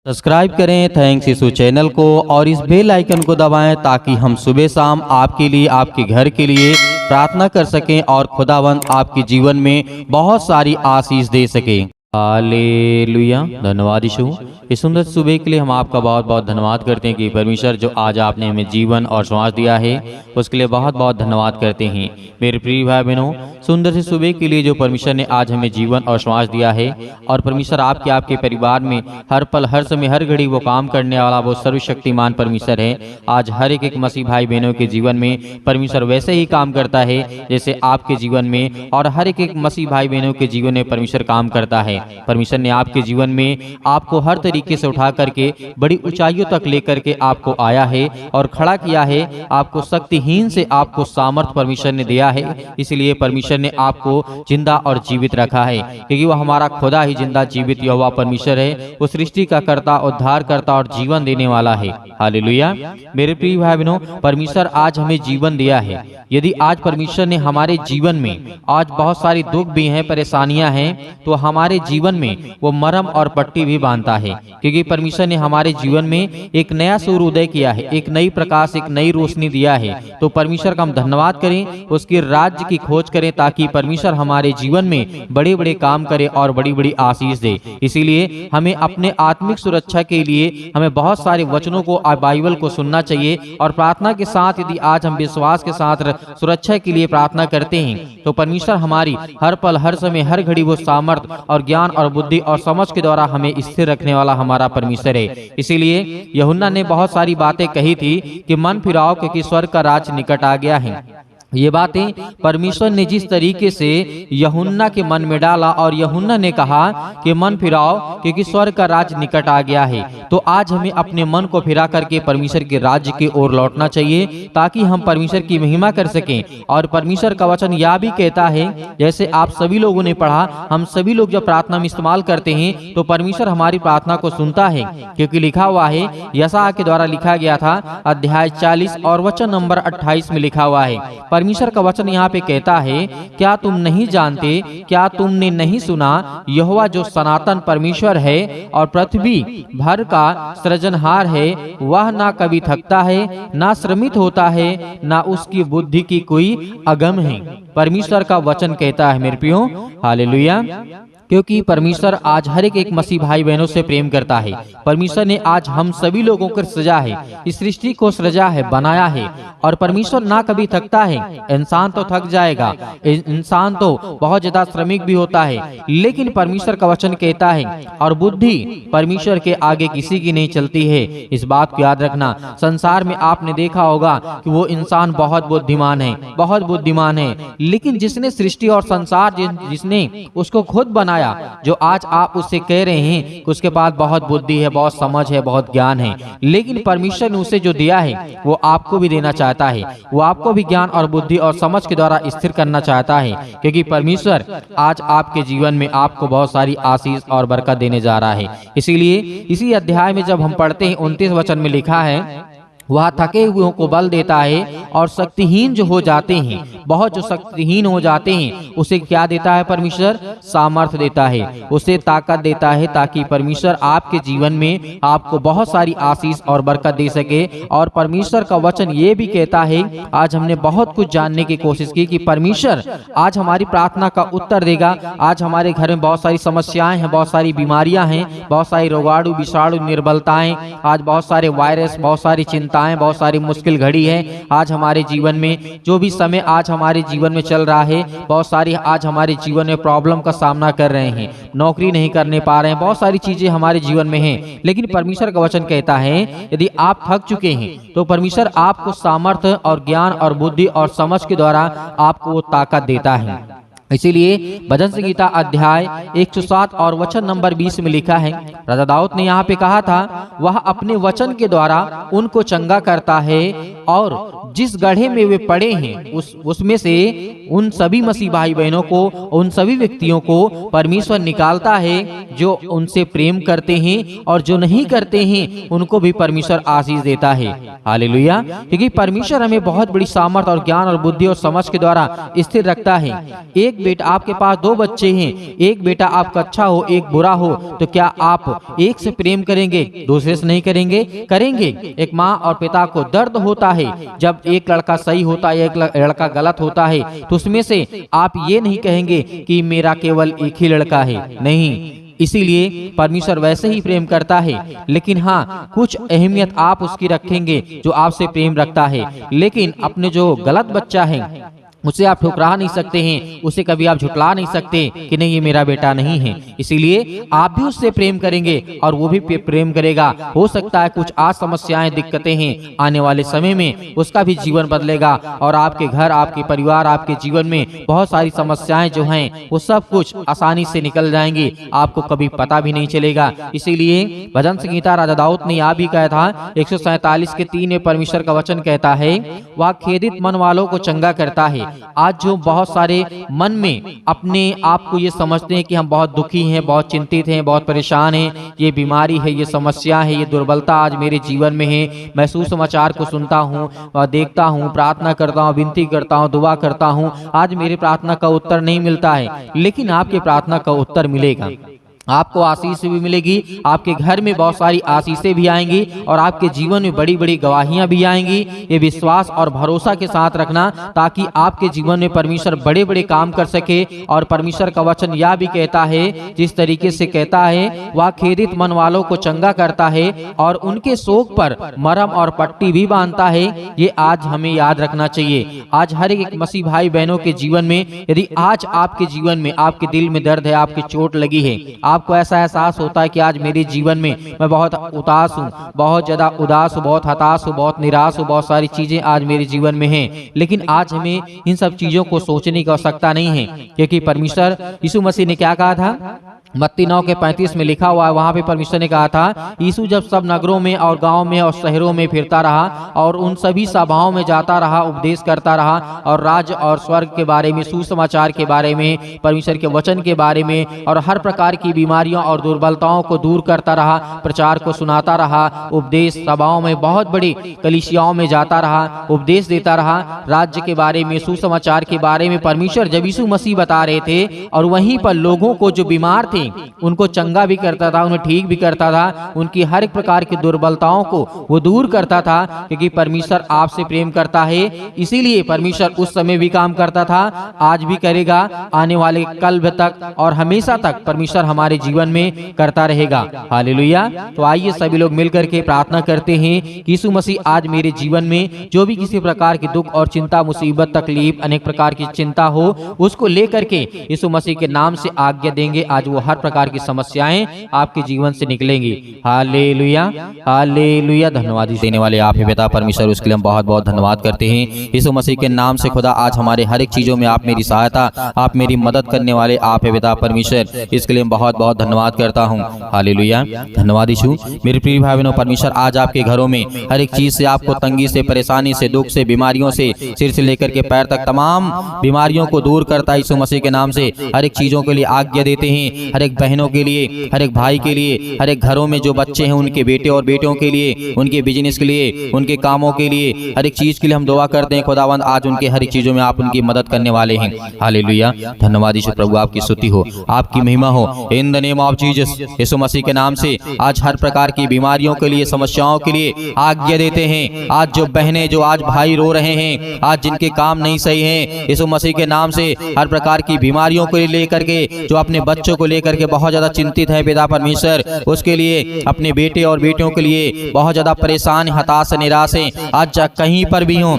Subscribe करें thanks यीशु channel को और इस बेल आइकन को दबाएं ताकि हम सुबह शाम आपके लिए आपके घर के लिए प्रार्थना कर सकें और खुदावंद आपके जीवन में बहुत सारी आशीष दे सके। हालेलुया। धन्यवाद यीशु। इस सुंदर सुबह के लिए हम आपका बहुत बहुत धन्यवाद करते हैं कि परमेश्वर जो आज आपने हमें जीवन और श्वास दिया है उसके लिए बहुत बहुत धन्यवाद करते हैं। मेरे प्रिय भाई बहनों, सुंदर से सुबह के लिए जो परमेश्वर ने आज हमें जीवन और श्वास दिया है और परमेश्वर आपके परिवार में हर पल हर समय हर घड़ी वो काम करने वाला वो सर्वशक्तिमान परमेश्वर है। आज हर एक मसीह भाई बहनों के जीवन में परमेश्वर वैसे ही काम करता है जैसे आपके जीवन में और हर एक मसीह भाई बहनों के जीवन में परमेश्वर काम करता है। परमेश्वर ने आपके जीवन में आपको हर तरीके से उठा करके बड़ी ऊंचाइयों तक लेकर के आपको आया है और खड़ा किया है। आपको शक्तिहीन से आपको सामर्थ परमेश्वर ने दिया है, इसलिए परमेश्वर ने आपको जिंदा और जीवित रखा है, क्योंकि वह हमारा खुदा ही जिंदा जीवित यहोवा परमेश्वर है। वो सृष्टि का कर्ता, उद्धार करता और जीवन देने वाला है। हालेलुया। मेरे प्रिय भाई बहनों, परमेश्वर आज हमें जीवन दिया है। यदि आज परमेश्वर ने हमारे जीवन में आज बहुत सारी दुख भी हैं, परेशानियां हैं, तो हमारे जीवन में वो मरहम और पट्टी भी बांधता है, क्योंकि परमेश्वर ने हमारे जीवन में एक नया सूर्य उदय किया है, एक नई प्रकाश, एक नई रोशनी दिया है। तो परमेश्वर का हम धन्यवाद करें, उसके राज्य की खोज करें ताकि परमेश्वर हमारे जीवन में बड़े बड़े काम करे और बड़ी बड़ी आशीष दे। इसीलिए हमें अपने आत्मिक सुरक्षा के लिए हमें बहुत सारे वचनों को बाइबल को सुनना चाहिए और प्रार्थना के साथ यदि आज हम विश्वास के साथ सुरक्षा के लिए प्रार्थना करते हैं तो परमेश्वर हमारी हर पल हर समय हर घड़ी वो सामर्थ और ज्ञान और बुद्धि और समझ के द्वारा हमें स्थिर रखने वाला हमारा परमेश्वर है। इसीलिए यूहन्ना ने बहुत सारी बातें कही थी कि मन फिराओ क्योंकि स्वर्ग का राज निकट आ गया है। ये बातें परमेश्वर ने जिस तरीके से यूहन्ना के मन में डाला और यूहन्ना ने कहा कि मन फिराओ क्योंकि स्वर्ग का राज निकट आ गया है, तो आज हमें अपने मन को फिरा करके परमेश्वर के राज्य की ओर लौटना चाहिए ताकि हम परमेश्वर की महिमा कर सकें। और परमेश्वर का वचन यह भी कहता है, जैसे आप सभी लोगों ने पढ़ा, हम सभी लोग जब प्रार्थना में इस्तेमाल करते हैं तो परमेश्वर हमारी प्रार्थना को सुनता है, क्योंकि लिखा हुआ है, यशायाह के द्वारा लिखा गया था अध्याय 40 और वचन नंबर 28 में लिखा हुआ है। परमेश्वर का वचन यहाँ पे कहता है, क्या तुम नहीं जानते, क्या तुमने नहीं सुना, यहोवा जो सनातन परमेश्वर है और पृथ्वी भर का सृजनहार है, वह ना कभी थकता है ना श्रमित होता है, ना उसकी बुद्धि की कोई अगम है। परमेश्वर का वचन कहता है मेरे प्रियो। हालेलुया। क्योंकि परमेश्वर आज हर एक मसीह भाई बहनों से प्रेम करता है। परमेश्वर ने आज हम सभी लोगों को सृजा है, इस सृष्टि को सृजा है, बनाया है, और परमेश्वर ना कभी थकता है। इंसान तो थक जाएगा, इंसान तो बहुत ज्यादा श्रमिक भी होता है, लेकिन परमेश्वर का वचन कहता है और बुद्धि परमेश्वर के आगे किसी की नहीं चलती है। इस बात को याद रखना। संसार में आपने देखा होगा कि वो इंसान बहुत बुद्धिमान है, बहुत बुद्धिमान है, लेकिन जिसने सृष्टि और संसार जिसने उसको खुद बनाया, जो आज आप उससे कह रहे हैं कि उसके पास बहुत बुद्धि है, बहुत समझ है, बहुत ज्ञान है, लेकिन परमेश्वर ने उसे जो दिया है वो आपको भी देना चाहता है। वो आपको भी ज्ञान और बुद्धि और समझ के द्वारा स्थिर करना चाहता है, क्योंकि परमेश्वर आज आपके जीवन में आपको बहुत सारी आशीष और बरकत देने जा रहा है। इसीलिए इसी अध्याय में जब हम पढ़ते हैं 29 वचन में लिखा है, वह थके हुओं को बल देता है और शक्तिहीन जो हो जाते हैं, बहुत जो शक्तिहीन हो जाते हैं, उसे क्या देता है परमेश्वर? सामर्थ देता है, उसे ताकत देता है, ताकि परमेश्वर आपके जीवन में आपको बहुत सारी आशीष और बरकत दे सके। और परमेश्वर का वचन ये भी कहता है, आज हमने बहुत कुछ जानने की कोशिश की कि परमेश्वर आज हमारी प्रार्थना का उत्तर देगा। आज हमारे घर में बहुत सारी समस्याएं हैं, बहुत सारी बीमारियां हैं, बहुत सारी रोगाणु विषाणु निर्बलताएं, आज बहुत सारे वायरस, बहुत सारी चिंताएं, बहुत सारी मुश्किल घड़ी है आज हमारे जीवन में। जो भी समय आज हमारे जीवन में चल रहा है, बहुत सारी आज हमारे जीवन में प्रॉब्लम का सामना कर रहे हैं, नौकरी नहीं करने पा रहे हैं, बहुत सारी चीजें हमारे जीवन में हैं, लेकिन परमेश्वर का वचन कहता है यदि आप थक चुके हैं तो परमेश्वर आपको सामर्थ्य और ज्ञान और बुद्धि और समझ के द्वारा आपको वो ताकत देता है। इसीलिए भजन संगीता अध्याय 107 और वचन नंबर 20 में लिखा है, राजा दाऊद ने यहाँ पे कहा था, वह अपने वचन के द्वारा उनको चंगा करता है और जिस गड्ढे में वे पड़े हैं उसमें से उन सभी मसीह भाई बहनों को, उन सभी व्यक्तियों को परमेश्वर निकालता है जो उनसे प्रेम करते हैं, और जो नहीं करते हैं उनको भी परमेश्वर आशीष देता है। हालेलुया। क्योंकि परमेश्वर हमें बहुत बड़ी सामर्थ और ज्ञान और बुद्धि और समझ के द्वारा स्थिर रखता है। एक बेटा, आपके पास 2 बच्चे हैं, एक बेटा आपका अच्छा हो एक बुरा हो, तो क्या आप एक से प्रेम करेंगे, दूसरे से नहीं करेंगे? करेंगे। एक माँ और पिता को दर्द होता है जब एक लड़का सही होता है, एक लड़का गलत होता है, तो उसमें से आप ये नहीं कहेंगे कि मेरा केवल एक ही लड़का है, नहीं। इसीलिए परमेश्वर वैसे ही प्रेम करता है, लेकिन हाँ, कुछ अहमियत आप उसकी रखेंगे जो आपसे प्रेम रखता है। लेकिन अपने जो गलत बच्चा है उसे आप ठुकरा नहीं सकते हैं, उसे कभी आप झुटला नहीं सकते कि नहीं ये मेरा बेटा नहीं है। इसीलिए आप भी उससे प्रेम करेंगे और वो भी प्रेम करेगा। हो सकता है कुछ आज समस्याएं, दिक्कतें हैं, आने वाले समय में उसका भी जीवन बदलेगा और आपके घर, आपके परिवार, आपके जीवन में बहुत सारी समस्याएं जो हैं वो सब कुछ आसानी से निकल जाएंगी, आपको कभी पता भी नहीं चलेगा। इसीलिए भजन संगीता राजा दाऊद ने यह भी कहा था 147:3 में परमेश्वर का वचन कहता है, वह खेदित मन वालों को चंगा करता है। आज जो बहुत सारे मन में अपने आप को ये समझते हैं कि हम बहुत दुखी हैं, बहुत चिंतित हैं, बहुत परेशान हैं, ये बीमारी है, ये समस्या है, ये दुर्बलता आज मेरे जीवन में है। मैं सुसमाचार को सुनता हूँ, देखता हूँ, प्रार्थना करता हूँ, विनती करता हूँ, दुआ करता हूँ, आज मेरी प्रार्थना का उत्तर नहीं मिलता है। लेकिन आपकी प्रार्थना का उत्तर मिलेगा, आपको आशीष भी मिलेगी, आपके घर में बहुत सारी आशीषें भी आएंगी और आपके जीवन में बड़ी बड़ी गवाहियां भी आएंगी। ये विश्वास और भरोसा के साथ रखना, ताकि आपके जीवन में परमेश्वर बड़े बड़े काम कर सके। और परमेश्वर का वचन यह भी कहता है, जिस तरीके से कहता है, वह खेदित मन वालों को चंगा करता है और उनके शोक पर मरहम और पट्टी भी बांधता है। ये आज हमें याद रखना चाहिए। आज हर एक मसीह भाई बहनों के जीवन में, यदि आज आपके जीवन में, आपके दिल में दर्द है, आपकी चोट लगी है, आपको ऐसा एहसास होता है कि आज मेरे जीवन में मैं बहुत उदास हूँ, बहुत ज्यादा उदास हूँ, बहुत हताश हूँ, बहुत निराश हूँ, बहुत सारी चीजें आज मेरे जीवन में हैं, लेकिन आज हमें इन सब चीजों को सोचने की आवश्यकता नहीं है। क्योंकि परमेश्वर यीशु मसीह ने क्या कहा था? मत्ती 9:35 में लिखा हुआ है, वहां पे परमेश्वर ने कहा था, यीशु जब सब नगरों में और गांव में और शहरों में फिरता रहा और उन सभी सभाओं में जाता रहा, उपदेश करता रहा और राज्य और स्वर्ग के बारे में, सुसमाचार के बारे में, परमेश्वर के वचन के बारे में और हर प्रकार की बीमारियों और दुर्बलताओं को दूर करता रहा, प्रचार को सुनाता रहा, उपदेश सभाओं में, बहुत बड़ी कलीसियाओं में जाता रहा, उपदेश देता रहा, राज्य के बारे में, सुसमाचार के बारे में। परमेश्वर जब यीशु मसीह बता रहे थे और वहीं पर लोगों को जो बीमार थे उनको चंगा भी करता था, उन्हें ठीक भी करता था, उनकी हर एक प्रकार की दुर्बलताओं को वो दूर करता था। क्योंकि परमेश्वर आपसे प्रेम करता है, इसीलिए परमेश्वर उस समय भी काम करता था, आज भी करेगा, आने वाले कल तक और हमेशा तक परमेश्वर हमारे जीवन में करता रहेगा। हालेलुया। तो आइए सभी लोग मिलकर के प्रार्थना करते हैं कि यीशु मसीह आज मेरे जीवन में जो भी किसी प्रकार की दुख और चिंता, मुसीबत, तकलीफ, अनेक प्रकार की चिंता हो, उसको लेकर के यीशु मसीह के नाम से आज्ञा देंगे, आज वो हर प्रकार की समस्याएं आपके जीवन से निकलेंगी। Hallelujah, hallelujah. धन्यवाद देने वाले आप ही पिता परमेश्वर, उसके लिए हम बहुत बहुत धन्यवाद करते हैं। यीशु मसीह के नाम से खुदा, आज हमारे हर एक चीजों में आप मेरी सहायता, आप मेरी मदद करने वाले आप है पिता परमेश्वर, इसके लिए बहुत बहुत धन्यवाद करता हूँ। हालेलुया। धन्यवाद यीशु। मेरे प्रिय भाई बहनों, परमेश्वर आज आपके घरों में हर एक चीज से, आपको तंगी से, परेशानी से, दुख से, बीमारियों से, सिर से लेकर के पैर तक तमाम बीमारियों को दूर करता है। यीशु मसीह के नाम से हर एक चीजों के लिए आज्ञा देते हैं, हर एक बहनों के लिए, हर एक भाई के लिए, हर एक घरों में जो बच्चे हैं उनके बेटे और बेटियों के लिए, उनके बिजनेस के लिए, उनके कामों के लिए, हर एक चीज के लिए हम दुआ करते हैं। खुदावंद आज उनके हर एक चीजों में आप उनकी मदद करने वाले हैं। हालेलुया। धन्यवाद यीशु प्रभु, आपकी स्तुति हो, आपकी महिमा हो, in the name of Jesus. यीशु मसीह के नाम से आज हर प्रकार की बीमारियों के लिए, समस्याओं के लिए आज्ञा देते हैं। आज जो बहनें, जो आज भाई रो रहे हैं, आज जिनके काम नहीं सही हैं, यीशु मसीह के नाम से हर प्रकार की बीमारियों को लेकर के, जो अपने बच्चों को लेकर के बहुत ज्यादा चिंतित है पिता परमेश्वर, उसके लिए, अपने बेटे और बेटियों के लिए बहुत ज्यादा परेशान, हताश, निराश हैं, आज कहीं पर भी हों,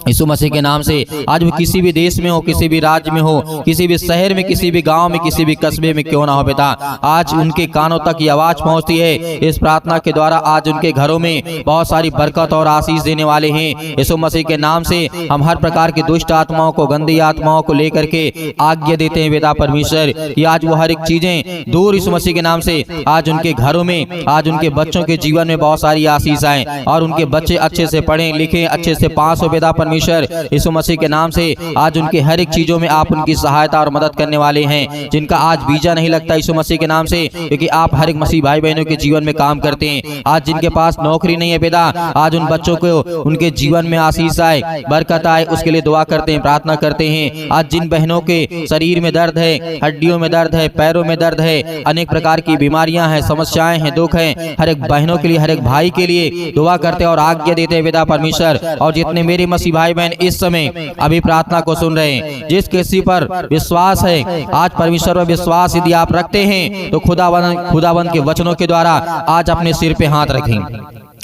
यीशु मसीह के नाम से आज वो किसी भी देश में हो, किसी भी राज्य में हो, किसी भी शहर में, किसी भी गांव में, किसी भी कस्बे में क्यों ना हो पिता, आज उनके कानों तक ये आवाज पहुंचती है। इस प्रार्थना के द्वारा आज उनके घरों में बहुत सारी बरकत और आशीष देने वाले हैं। यीशु मसीह के नाम से हम हर प्रकार की दुष्ट आत्माओं को, गंदी आत्माओं को लेकर के आज्ञा देते हैं पिता परमेश्वर कि आज वो हर एक चीजें दूर यीशु मसीह के नाम से आज उनके घरों में, आज उनके बच्चों के जीवन में बहुत सारी आशीष आए और उनके बच्चे अच्छे से पढ़ें लिखें, अच्छे से पास हो पिता परमेश्वर। यीशु मसीह के नाम से आज उनके हर एक चीजों में आप उनकी सहायता और मदद करने वाले हैं। जिनका आज वीजा नहीं लगता यीशु मसीह के नाम से, क्योंकि आप हर एक मसीह भाई बहनों के जीवन में काम करते हैं। आज जिनके पास नौकरी नहीं है पिता, आज उन बच्चों को उनके जीवन में आशीष आए, बरकत आए, उसके लिए दुआ करते हैं, प्रार्थना करते हैं। आज जिन बहनों के शरीर में दर्द है, हड्डियों में दर्द है, पैरों में दर्द है, अनेक प्रकार की बीमारियां हैं, समस्याएं हैं, दुख हैं, हर एक बहनों के लिए, हर एक भाई के लिए दुआ करते हैं और आज्ञा देते हैं पिता परमेश्वर। और जितने मेरे मसीह भाई बहन इस समय अभी प्रार्थना को सुन रहे हैं, जिस किसी पर विश्वास है, आज परमेश्वर पर विश्वास यदि आप रखते हैं तो खुदावंद के वचनों के द्वारा आज अपने सिर पे हाथ रखें,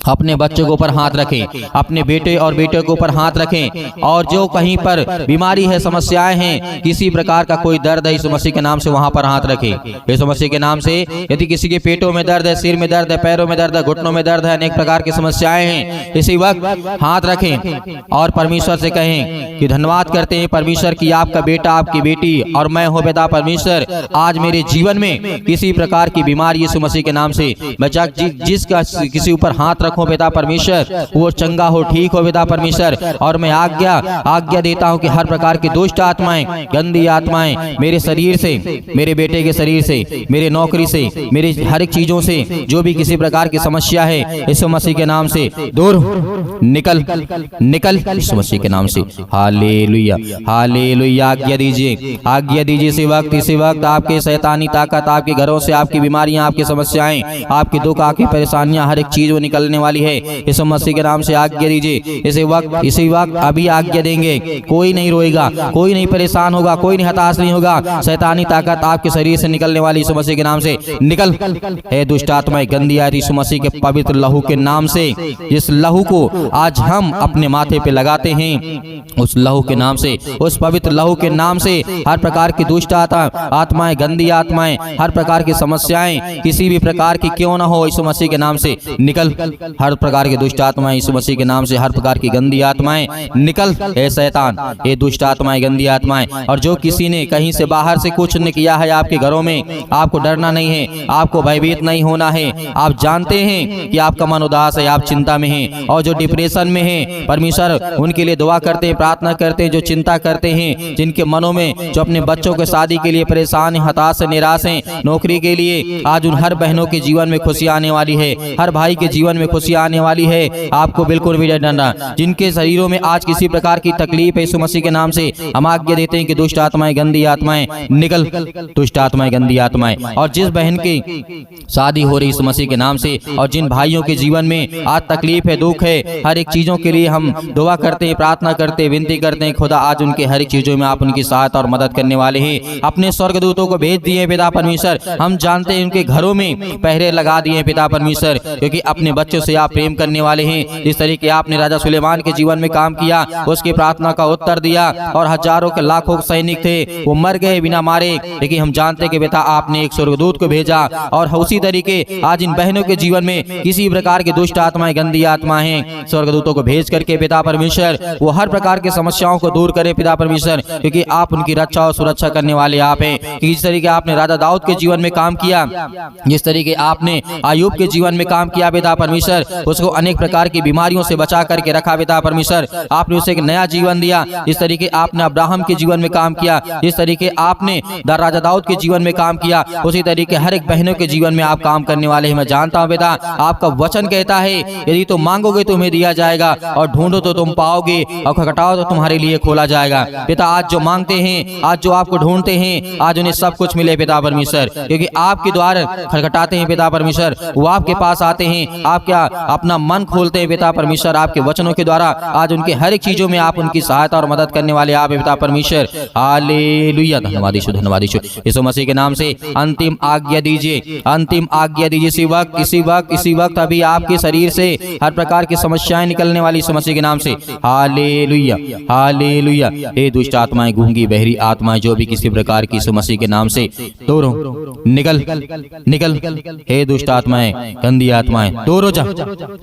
अपने बच्चों के ऊपर हाथ रखें, अपने बेटे और बेटे के ऊपर हाथ रखें। और जो कहीं पर बीमारी है, समस्याएं हैं, किसी प्रकार का कोई दर्द है, यीशु मसीह के नाम से वहां पर हाथ रखें। यीशु मसीह के नाम से यदि किसी के पेटों में दर्द है, सिर में दर्द है, पैरों में दर्द है, घुटनों में दर्द है, अनेक प्रकार की समस्याएं हैं, इसी वक्त हाथ रखें और परमेश्वर से कहें कि धन्यवाद करते हैं परमेश्वर की आपका बेटा, आपकी बेटी और मैं हो पिता परमेश्वर, आज मेरे जीवन में किसी प्रकार की बीमारी यीशु मसीह के नाम से बचा, जिसका किसी ऊपर हाथ रखो पिता परमेश्वर वो चंगा हो, ठीक हो पिता परमेश्वर। और मैं आज्ञा देता हूं कि हर प्रकार की दुष्ट आत्माएं, गंदी आत्माएं मेरे शरीर से, मेरे बेटे के शरीर से, मेरे नौकरी से, मेरी हर एक चीजों से जो भी किसी प्रकार की समस्या है, यीशु मसीह के नाम से दूर निकल यीशु मसीह के नाम से। Hallelujah, hallelujah. आज्ञा दीजिए, आज्ञा दीजिए इसी वक्त आपके शैतानी ताकत, आपके घरों से आपकी बीमारियां, आपकी समस्याएं, आपके दुख, आपकी परेशानियां, हर एक चीज वो निकलने वाली है। यीशु मसीह के नाम से आज्ञा दीजिए इसी वक्त अभी आज्ञा देंगे। कोई नहीं रोएगा, कोई नहीं परेशान होगा, कोई नहीं हताश नहीं होगा। शैतानी ताकत आपके शरीर से निकलने वाली यीशु मसीह के नाम से निकल। है दुष्ट आत्माएं, गंदी आत्माएं यीशु मसीह के पवित्र लहू के नाम से, जिस लहू को आज हम अपने माथे पे लगाते हैं, उस लहू के नाम से, उस पवित्र लहू के नाम से हर प्रकार की दुष्ट आत्माएं, गंदी आत्माएं, हर प्रकार की समस्याएं किसी भी प्रकार की क्यों ना हो, यीशु मसीह के नाम से निकल। हर प्रकार की दुष्ट आत्माएं यीशु मसीह के नाम से, हर प्रकार की गंदी आत्माएं निकल। हे शैतान, हे दुष्ट आत्माएं, गंदी आत्माएं। और जो किसी ने कहीं से बाहर से कुछ ने किया है आपके घरों में, आपको डरना नहीं है, आपको भयभीत नहीं होना है। आप जानते हैं कि आपका मन उदास है, आप चिंता में हैं, और जो डिप्रेशन में है, परमेश्वर उनके लिए दुआ करते हैं, प्रार्थना करते हैं। जो चिंता करते हैं, जिनके मनों में, जो अपने बच्चों के शादी के लिए परेशान है, हताश है, निराश है, नौकरी के लिए, आज उन हर बहनों के जीवन में खुशी आने वाली है, हर भाई के जीवन में खुशी आने वाली है। आपको बिल्कुल भी डरना, जिनके शरीरों में आज किसी प्रकार की तकलीफ है, यीशु मसीह के नाम से हम आज्ञा देते हैं कि दुष्ट आत्माएं, गंदी आत्माएं निकल, दुष्ट आत्माएं, गंदी आत्माएं। और जिस बहन की शादी हो रही यीशु मसीह के नाम से, और जिन भाइयों के जीवन में आज तकलीफ है, दुख है, हर एक चीजों के लिए हम दुआ करते हैं, प्रार्थना करते हैं, विनती करते हैं। खुदा आज उनके हर एक चीजों में आप उनकी सहायता और मदद करने वाले हैं। अपने स्वर्गदूतों को भेज दिए पिता परमेश्वर। हम जानते हैं उनके घरों में पहरे लगा दिए पिता परमेश्वर, क्योंकि अपने बच्चों से आप प्रेम करने वाले हैं। जिस तरीके आपने राजा सुलेमान के जीवन में काम किया, उसकी प्रार्थना का उत्तर दिया, और हजारों के लाखों सैनिक थे, वो मर गए बिना मारे, लेकिन हम जानते हैं कि बेटा आपने एक स्वर्गदूत को भेजा। और उसी तरीके आज इन बहनों के जीवन में किसी प्रकार की दुष्ट आत्माएं, गंदी आत्माएं हैं, स्वर्गदूतों को भेज करके पिता परमेश्वर वो हर प्रकार की समस्याओं को दूर करे पिता परमेश्वर, क्योंकि आप उनकी रक्षा और सुरक्षा करने वाले आप हैं। जिस तरीके आपने राजा दाऊद के जीवन में काम किया, जिस तरीके आपने अय्यूब के जीवन में काम किया पिता परमेश्वर, उसको अनेक प्रकार की बीमारियों से बचा करके रखा पिता परमेश्वर, आपने उसे एक नया जीवन दिया। जिस तरीके आपने अब्राहम के जीवन में काम किया, जिस तरीके आपने राजा दाऊद के जीवन में काम किया, उसी तरीके हर एक बहनों के जीवन में आप काम करने वाले हैं। मैं जानता हूं पिता, आपका वचन कहता है यदि तुम मांगोगे तो तुम्हें दिया जाएगा, और ढूंढो तो तुम पाओगे, और खटखटाओ तो तुम्हारे लिए खोला जाएगा। पिता आज जो मांगते हैं, आज जो आपको ढूंढते हैं, आज उन्हें सब कुछ मिले पिता परमेश्वर, क्योंकि आपके द्वार खटखटाते हैं पिता परमेश्वर, वो आपके पास आते हैं। आप क्या अपना मन खोलते हैं पिता परमेश्वर आपके वचनों के द्वारा। आज उनके हर एक चीजों में आप उनकी सहायता और मदद करने वाले आप पिता परमेश्वर। हालेलुया, धन्यवाद यीशु, धन्यवाद यीशु। यीशु मसीह के नाम से अंतिम आज्ञा दीजिए, अंतिम आज्ञा दीजिए। इसी वक्त अभी आपके शरीर से हर प्रकार की समस्याएं निकलने वाली यीशु मसीह के नाम से। Hallelujah, hallelujah. हे दुष्ट आत्माएं, गूंगी बहरी आत्माएं, जो भी किसी प्रकार की यीशु मसीह के नाम से दूर हो, निकल निकल। हे दुष्ट आत्माएं, गंदी आत्माएं, दूर हो जा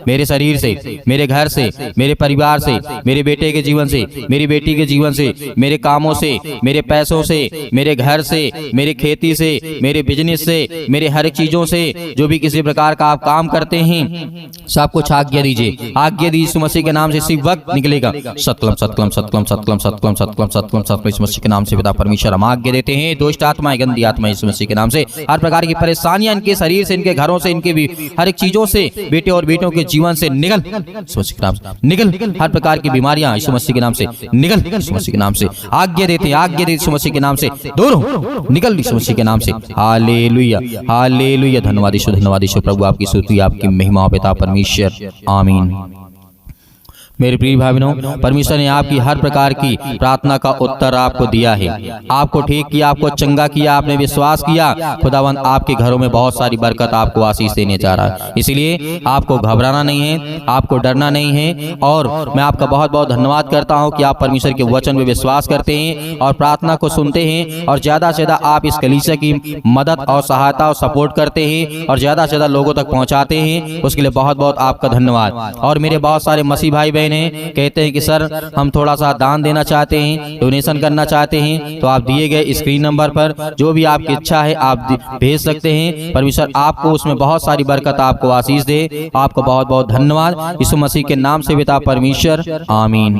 मेरे शरीर से, मेरे घर से, मेरे परिवार से, मेरे बेटे के जीवन से, मेरी बेटी के जीवन से, मेरे कामों से, मेरे पैसों से, मेरे घर से, मेरे खेती से, मेरे बिजनेस से, मेरे हर चीजों से, जो भी किसी प्रकार का आप काम करते हैं सब कुछ आज्ञा दीजिए, आज्ञा दीजिए यीशु मसीह के नाम से। इसी वक्त निकलेगा सतलम सतलम सतलम सतलम सतलम सतलम सतलम सतलम यीशु मसीह के नाम से। पिता परमेश्वर हम आज्ञा देते हैं, दुष्ट आत्माएं, गंदी आत्माएं यीशु मसीह के नाम से, हर प्रकार की परेशानियां इनके शरीर से, इनके घरों से, इनके भी हर एक चीजों से, बेटे और बेटों के जीवन से निकल यीशु मसीह के नाम से, निकल। हर प्रकार की बीमारियां यीशु मसीह के नाम से निकल यीशु मसीह के नाम से। आज्ञा देते हैं, आज्ञा देते यीशु मसीह के नाम से, दूर हो, निकल यीशु मसीह के नाम से। हालेलुया, हालेलुया, धन्यवाद यीशु, धन्यवाद यीशु। प्रभु आपकी स्तुति, आपकी महिमा पिता परमेश्वर, आमीन। मेरे प्रिय भाई बहनों, परमेश्वर ने आपकी हर प्रकार की प्रार्थना का उत्तर आपको दिया है, आपको ठीक किया, आपको चंगा किया, आपने विश्वास किया। खुदावंद आपके घरों में बहुत सारी बरकत आपको आशीष देने जा रहा है। इसलिए आपको घबराना नहीं है, आपको डरना नहीं है। और मैं आपका बहुत बहुत धन्यवाद करता हूं कि आप परमेश्वर के वचन में विश्वास करते हैं और प्रार्थना को सुनते हैं, और ज्यादा से ज्यादा आप इस कलीसिया की मदद और सहायता और सपोर्ट करते हैं और ज्यादा से ज्यादा लोगों तक पहुंचाते हैं। उसके लिए बहुत बहुत आपका धन्यवाद। और मेरे बहुत सारे मसीह भाई बहन कहते हैं कि सर हम थोड़ा सा दान देना चाहते हैं, डोनेशन करना चाहते हैं, तो आप दिए गए स्क्रीन नंबर पर जो भी आपकी इच्छा है आप भेज सकते हैं। परमेश्वर आपको उसमें बहुत सारी बरकत, आपको आशीष दे। आपको बहुत बहुत धन्यवाद यीशु मसीह के नाम से पिता परमेश्वर, आमीन।